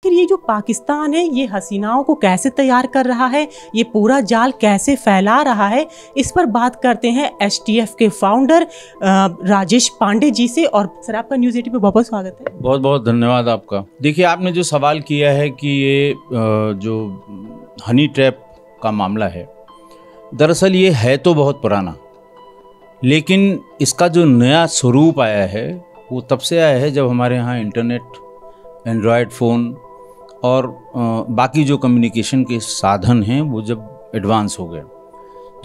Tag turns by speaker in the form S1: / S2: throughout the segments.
S1: फिर ये जो पाकिस्तान है ये हसीनाओं को कैसे तैयार कर रहा है, ये पूरा जाल कैसे फैला रहा है, इस पर बात करते हैं एसटीएफ के फाउंडर राजेश पांडे जी से। और सर आपका न्यूज़ 18 पे बहुत बहुत स्वागत है।
S2: बहुत बहुत धन्यवाद आपका। देखिए, आपने जो सवाल किया है कि ये जो हनी ट्रैप का मामला है, दरअसल ये है तो बहुत पुराना, लेकिन इसका जो नया स्वरूप आया है वो तब से आया है जब हमारे यहाँ इंटरनेट, एंड्रॉयड फ़ोन और बाकी जो कम्युनिकेशन के साधन हैं वो जब एडवांस हो गए।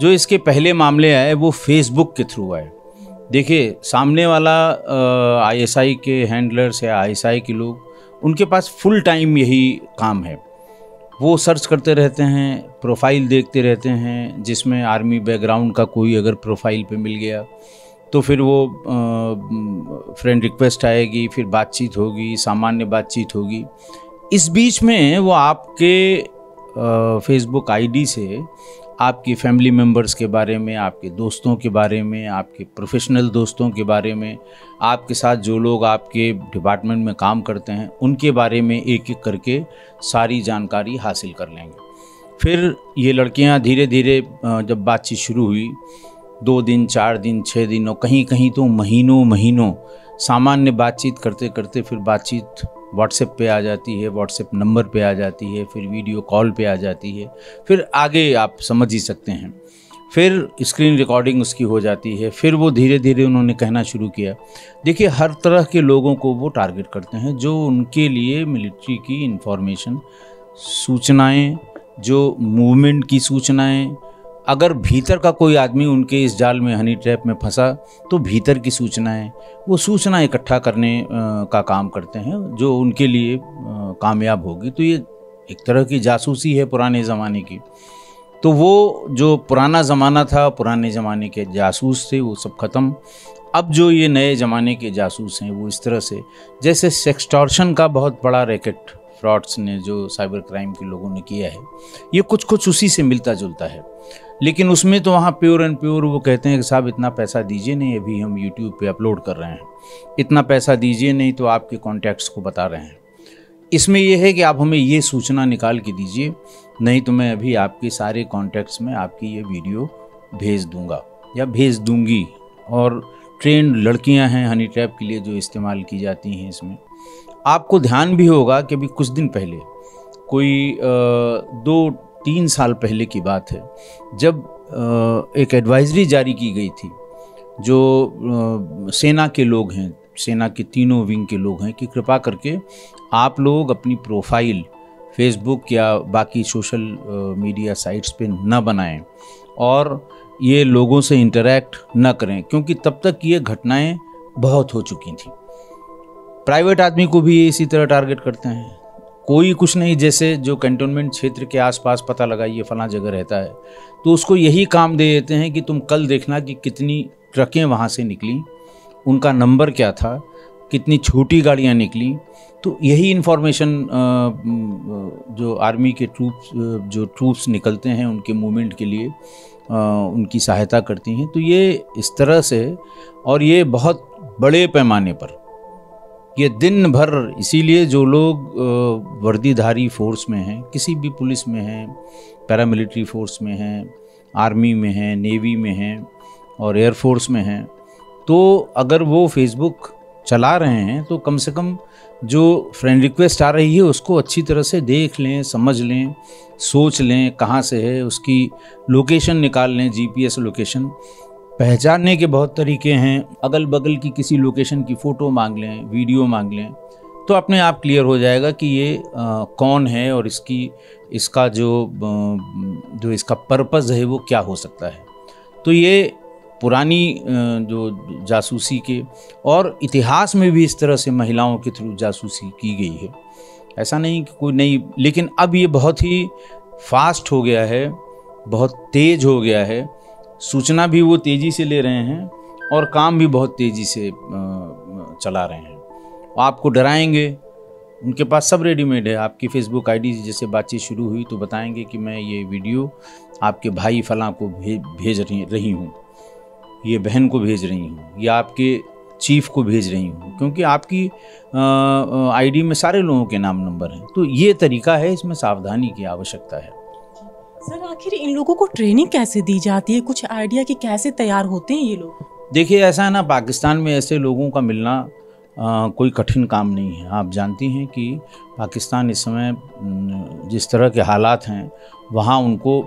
S2: जो इसके पहले मामले आए वो फेसबुक के थ्रू आए। देखिए, सामने वाला आईएसआई के हैंडलर्स या आईएसआई के लोग, उनके पास फुल टाइम यही काम है। वो सर्च करते रहते हैं, प्रोफाइल देखते रहते हैं, जिसमें आर्मी बैकग्राउंड का कोई अगर प्रोफाइल पे मिल गया तो फिर वो फ्रेंड रिक्वेस्ट आएगी, फिर बातचीत होगी, सामान्य बातचीत होगी। इस बीच में वो आपके फेसबुक आईडी से आपकी फैमिली मेम्बर्स के बारे में, आपके दोस्तों के बारे में, आपके प्रोफेशनल दोस्तों के बारे में, आपके साथ जो लोग आपके डिपार्टमेंट में काम करते हैं उनके बारे में एक एक करके सारी जानकारी हासिल कर लेंगे। फिर ये लड़कियां धीरे धीरे जब बातचीत शुरू हुई, 2 दिन, 4 दिन, 6 दिन और कहीं कहीं तो महीनों सामान्य बातचीत करते करते फिर बातचीत व्हाट्सएप पे आ जाती है, व्हाट्सएप नंबर पे आ जाती है, फिर वीडियो कॉल पे आ जाती है, फिर आगे आप समझ ही सकते हैं, फिर स्क्रीन रिकॉर्डिंग उसकी हो जाती है। फिर वो धीरे धीरे उन्होंने कहना शुरू किया। देखिए, हर तरह के लोगों को वो टारगेट करते हैं जो उनके लिए मिलिट्री की इंफॉर्मेशन, सूचनाएं, जो मूवमेंट की सूचनाएं, अगर भीतर का कोई आदमी उनके इस जाल में, हनी ट्रैप में फंसा, तो भीतर की सूचनाएं, वो सूचना इकट्ठा करने का काम करते हैं जो उनके लिए कामयाब होगी। तो ये एक तरह की जासूसी है पुराने ज़माने की। तो वो जो पुराना ज़माना था, पुराने ज़माने के जासूस थे, वो सब ख़त्म। अब जो ये नए ज़माने के जासूस हैं वो इस तरह से, जैसे सेक्सटॉर्शन का बहुत बड़ा रैकेट फ्रॉड्स ने, जो साइबर क्राइम के लोगों ने किया है, ये कुछ उसी से मिलता जुलता है। लेकिन उसमें तो वहाँ प्योर एंड प्योर वो कहते हैं कि साहब इतना पैसा दीजिए, नहीं अभी हम यूट्यूब पे अपलोड कर रहे हैं, इतना पैसा दीजिए, नहीं तो आपके कॉन्टैक्ट्स को बता रहे हैं। इसमें यह है कि आप हमें ये सूचना निकाल के दीजिए, नहीं तो मैं अभी आपके सारे कॉन्टैक्ट्स में आपकी ये वीडियो भेज दूंगा या भेज दूंगी। और ट्रेंड लड़कियां हैं हनी ट्रैप के लिए जो इस्तेमाल की जाती हैं। इसमें आपको ध्यान भी होगा कि अभी कुछ दिन पहले, कोई 2-3 साल पहले की बात है, जब एक एडवाइजरी जारी की गई थी जो सेना के लोग हैं, सेना के तीनों विंग के लोग हैं, कि कृपा करके आप लोग अपनी प्रोफाइल फेसबुक या बाकी सोशल मीडिया साइट्स पे न बनाएं और ये लोगों से इंटरैक्ट न करें, क्योंकि तब तक ये घटनाएं बहुत हो चुकी थी। प्राइवेट आदमी को भी इसी तरह टारगेट करते हैं। कोई कुछ नहीं, जैसे जो कैंटोनमेंट क्षेत्र के आसपास पता लगा ये फलां जगह रहता है, तो उसको यही काम दे देते हैं कि तुम कल देखना कि कितनी ट्रकें वहाँ से निकली, उनका नंबर क्या था, कितनी छोटी गाड़ियाँ निकली। तो यही इन्फॉर्मेशन जो आर्मी के ट्रूप्स निकलते हैं उनके मूवमेंट के लिए उनकी सहायता करती हैं। तो ये इस तरह से, और ये बहुत बड़े पैमाने पर, ये दिन भर, इसीलिए जो लोग वर्दीधारी फोर्स में हैं, किसी भी पुलिस में हैं, पैरामिलिट्री फोर्स में हैं, आर्मी में हैं, नेवी में हैं और एयरफोर्स में हैं, तो अगर वो फेसबुक चला रहे हैं तो कम से कम जो फ्रेंड रिक्वेस्ट आ रही है उसको अच्छी तरह से देख लें, समझ लें, सोच लें कहाँ से है, उसकी लोकेशन निकाल लें, जीपीएस लोकेशन। पहचानने के बहुत तरीके हैं, अगल बगल की किसी लोकेशन की फ़ोटो मांग लें, वीडियो मांग लें, तो अपने आप क्लियर हो जाएगा कि ये कौन है और इसका जो इसका पर्पज़ है वो क्या हो सकता है। तो ये पुरानी जो जासूसी के, और इतिहास में भी इस तरह से महिलाओं के थ्रू जासूसी की गई है, ऐसा नहीं कि कोई नहीं, लेकिन अब ये बहुत ही फास्ट हो गया है, बहुत तेज़ हो गया है। सूचना भी वो तेज़ी से ले रहे हैं और काम भी बहुत तेज़ी से चला रहे हैं। आपको डराएंगे, उनके पास सब रेडीमेड है। आपकी फेसबुक आईडी जैसे बातचीत शुरू हुई तो बताएंगे कि मैं ये वीडियो आपके भाई फलां को भेज रही हूँ, ये बहन को भेज रही हूँ, या आपके चीफ को भेज रही हूँ, क्योंकि आपकी आईडी में सारे लोगों के नाम नंबर हैं। तो ये तरीका है, इसमें सावधानी की आवश्यकता है।
S1: सर आखिर इन लोगों को ट्रेनिंग कैसे दी जाती है, कुछ आइडिया कि कैसे तैयार होते हैं ये लोग?
S2: देखिए ऐसा है ना, पाकिस्तान में ऐसे लोगों का मिलना कोई कठिन काम नहीं है। आप जानती हैं कि पाकिस्तान इस समय जिस तरह के हालात हैं, वहाँ उनको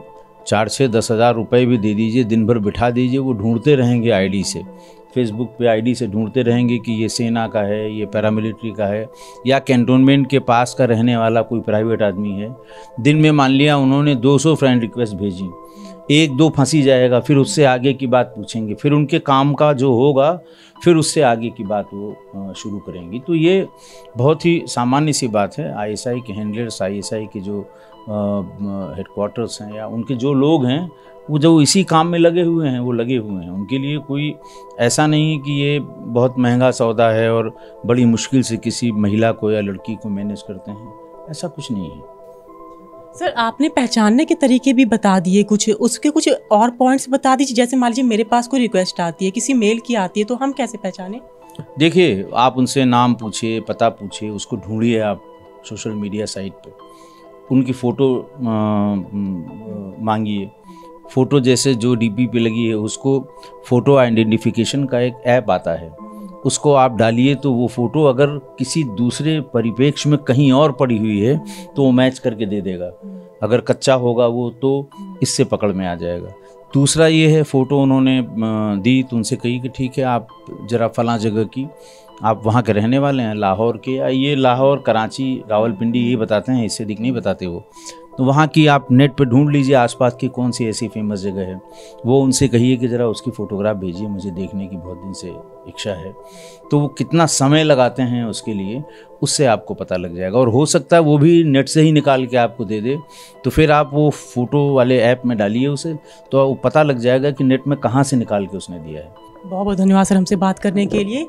S2: 4-6-10 हज़ार रुपये भी दे दीजिए, दिन भर बिठा दीजिए, वो ढूंढते रहेंगे आईडी से, फेसबुक पे आईडी से ढूंढते रहेंगे कि ये सेना का है, ये पैरामिलिट्री का है, या कैंटोनमेंट के पास का रहने वाला कोई प्राइवेट आदमी है। दिन में मान लिया उन्होंने 200 फ्रेंड रिक्वेस्ट भेजी, 1-2 फंसी जाएगा, फिर उससे आगे की बात पूछेंगे, फिर उनके काम का जो होगा फिर उससे आगे की बात वो शुरू करेंगी। तो ये बहुत ही सामान्य सी बात है। आईएसआई के हैंडलर्स, आईएसआई के जो हेडक्वार्टर्स हैं या उनके जो लोग हैं, वो जो इसी काम में लगे हुए हैं, वो लगे हुए हैं। उनके लिए कोई ऐसा नहीं है कि ये बहुत महंगा सौदा है और बड़ी मुश्किल से किसी महिला को या लड़की को मैनेज करते हैं, ऐसा कुछ नहीं है।
S1: सर आपने पहचानने के तरीके भी बता दिए, कुछ उसके कुछ और पॉइंट्स बता दीजिए। जैसे मान लीजिए मेरे पास कोई रिक्वेस्ट आती है, किसी मेल की आती है, तो हम कैसे पहचानें?
S2: देखिए आप उनसे नाम पूछिए, पता पूछिए, उसको ढूंढिए आप सोशल मीडिया साइट पे, उनकी फ़ोटो मांगिए। फ़ोटो जैसे जो डीपी पे लगी है उसको फ़ोटो आइडेंटिफिकेशन का एक ऐप आता है, उसको आप डालिए, तो वो फ़ोटो अगर किसी दूसरे परिप्रेक्ष्य में कहीं और पड़ी हुई है तो वो मैच करके दे देगा। अगर कच्चा होगा वो तो इससे पकड़ में आ जाएगा। दूसरा ये है, फ़ोटो उन्होंने दी तो उनसे कही कि ठीक है आप ज़रा फ़लाँ जगह की, आप वहाँ के रहने वाले हैं, लाहौर के, या ये लाहौर, कराची, रावलपिंडी ये बताते हैं, इससे अधिक नहीं बताते वो। तो वहाँ की आप नेट पे ढूंढ लीजिए आसपास की कौन सी ऐसी फेमस जगह है, वो उनसे कहिए कि ज़रा उसकी फ़ोटोग्राफ भेजिए, मुझे देखने की बहुत दिन से इच्छा है। तो वो कितना समय लगाते हैं उसके लिए, उससे आपको पता लग जाएगा। और हो सकता है वो भी नेट से ही निकाल के आपको दे दे, तो फिर आप वो फ़ोटो वाले ऐप में डालिए उसे, तो वो पता लग जाएगा कि नेट में कहाँ से निकाल के उसने दिया है।
S1: बहुत बहुत धन्यवाद सर हमसे बात करने के लिए।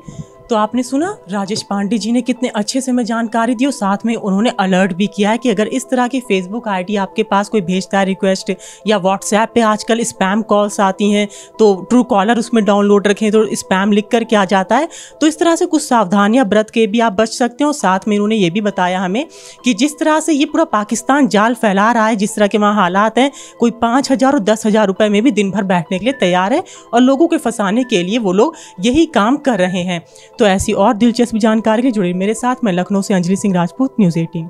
S1: तो आपने सुना राजेश पांडे जी ने कितने अच्छे से हमें जानकारी दी, और साथ में उन्होंने अलर्ट भी किया है कि अगर इस तरह की फेसबुक आईडी आपके पास कोई भेजता है रिक्वेस्ट, या व्हाट्सएप पे आजकल स्पैम कॉल्स आती हैं, तो ट्रू कॉलर उसमें डाउनलोड रखें तो स्पैम लिख कर के आ जाता है। तो इस तरह से कुछ सावधानियां बरत के भी आप बच सकते हैं। और साथ में उन्होंने ये भी बताया हमें कि जिस तरह से ये पूरा पाकिस्तान जाल फैला रहा है, जिस तरह के वहाँ हालात हैं, कोई 5,000 और 10,000 रुपये में भी दिन भर बैठने के लिए तैयार है, और लोगों को फंसाने के लिए वो लोग यही काम कर रहे हैं। तो ऐसी और दिलचस्प जानकारी के लिए जुड़े मेरे साथ। मैं लखनऊ से अंजलि सिंह राजपूत, न्यूज़ 18।